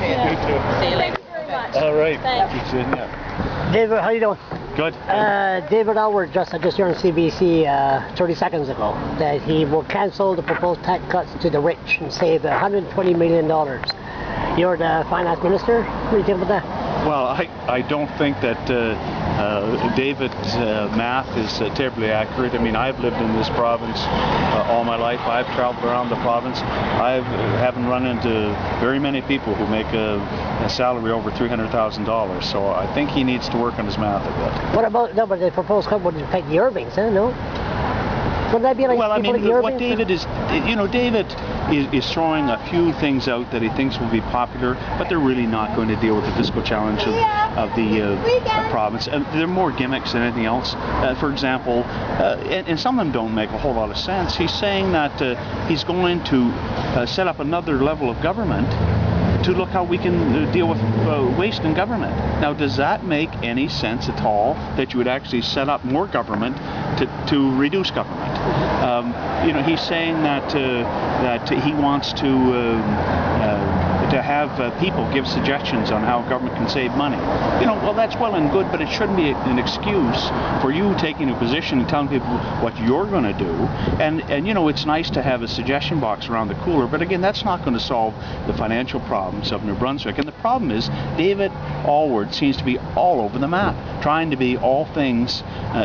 Yeah. You too. See you later. Thank you very much. All right. Thanks. David, how you doing? Good. David Alward just here on CBC 30 seconds ago that he will cancel the proposed tax cuts to the rich and save $120 million. You're the finance minister. What do you think about that? Well, I don't think that David's math is terribly accurate. I mean, I've lived in this province all my life. I've traveled around the province. I haven't run into very many people who make a salary over $300,000. So I think he needs to work on his math a bit. What about, no, but the proposed cut would affect the Irvings, huh? No? Wouldn't that be like, well, I mean, like what David is, David is throwing a few things out that he thinks will be popular, but they're really not going to deal with the fiscal challenge of the province. And they're more gimmicks than anything else. For example, and some of them don't make a whole lot of sense. He's saying that he's going to set up another level of government to look how we can deal with waste in government. Now, does that make any sense at all that you would actually set up more government to reduce government? He's saying that he wants to have people give suggestions on how government can save money. Well, that's well and good, but it shouldn't be an excuse for you taking a position and telling people what you're going to do. And it's nice to have a suggestion box around the cooler, but again, that's not going to solve the financial problems of New Brunswick. And the problem is, David Alward seems to be all over the map, trying to be all things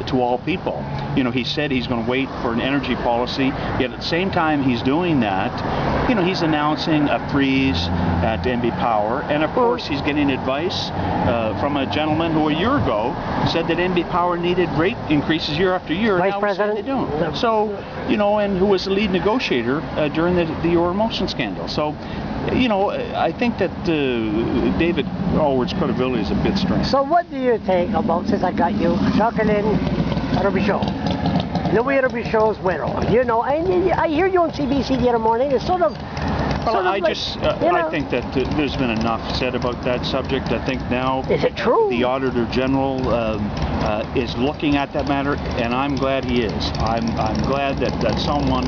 to all people. He said he's going to wait for an energy policy, yet at the same time he's doing that, he's announcing a freeze at NB Power, and of course he's getting advice from a gentleman who a year ago said that NB Power needed rate increases year after year. Vice now President? They don't. So, and who was the lead negotiator during the Ore Motion scandal. So, I think that David Alward's credibility is a bit strained. So what do you think about, since I got you, Jacqueline Robichaud? Louis Robichaud's widow. I hear you on CBC the other morning. It's sort of... Well, I think that there's been enough said about that subject. I think now is it true? The Auditor General is looking at that matter, and I'm glad he is. I'm glad that someone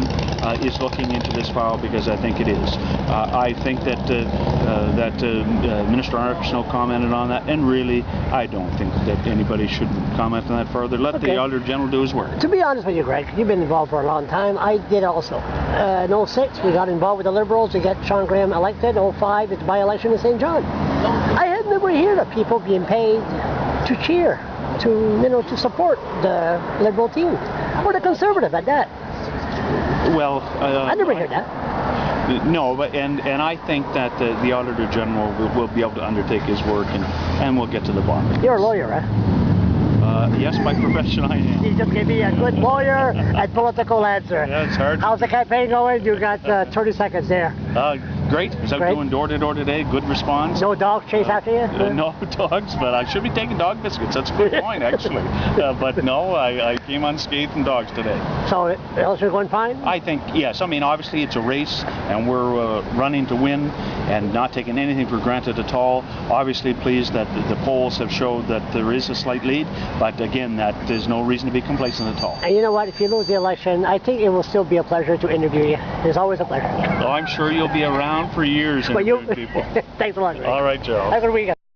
is looking into this file, because I think it is. I think that Minister Arsenault commented on that, and really, I don't think that anybody should comment on that further. Let the Auditor General do his work. To be honest with you, Greg, you've been involved for a long time. I did also. In 06, we got involved with the Liberals to get Sean Graham elected. 05, it's by-election in St. John. I had never heard of people being paid to cheer, to support the Liberal team, or the Conservative at that. Well, I never heard that. No, but and I think that the Auditor General will be able to undertake his work, and we'll get to the bottom of it. You're a lawyer, eh? Yes, by profession I am. You just gave me a good lawyer and political answer. Yeah, it's hard. How's the campaign going? You got 30 seconds there. Great. I was out doing door-to-door today. Good response. No dogs chase after you? No dogs, but I should be taking dog biscuits. That's a good point, actually. But no, I came unscathed from dogs today. So, else you're going fine? I think, yes. I mean, obviously it's a race, and we're running to win and not taking anything for granted at all. Obviously pleased that the polls have showed that there is a slight lead, but again, that there's no reason to be complacent at all. And you know what? If you lose the election, I think it will still be a pleasure to interview you. It's always a pleasure. Oh, I'm sure you'll be around for years interviewing people. Thanks a lot, Greg. All right, Joe. Have a good weekend.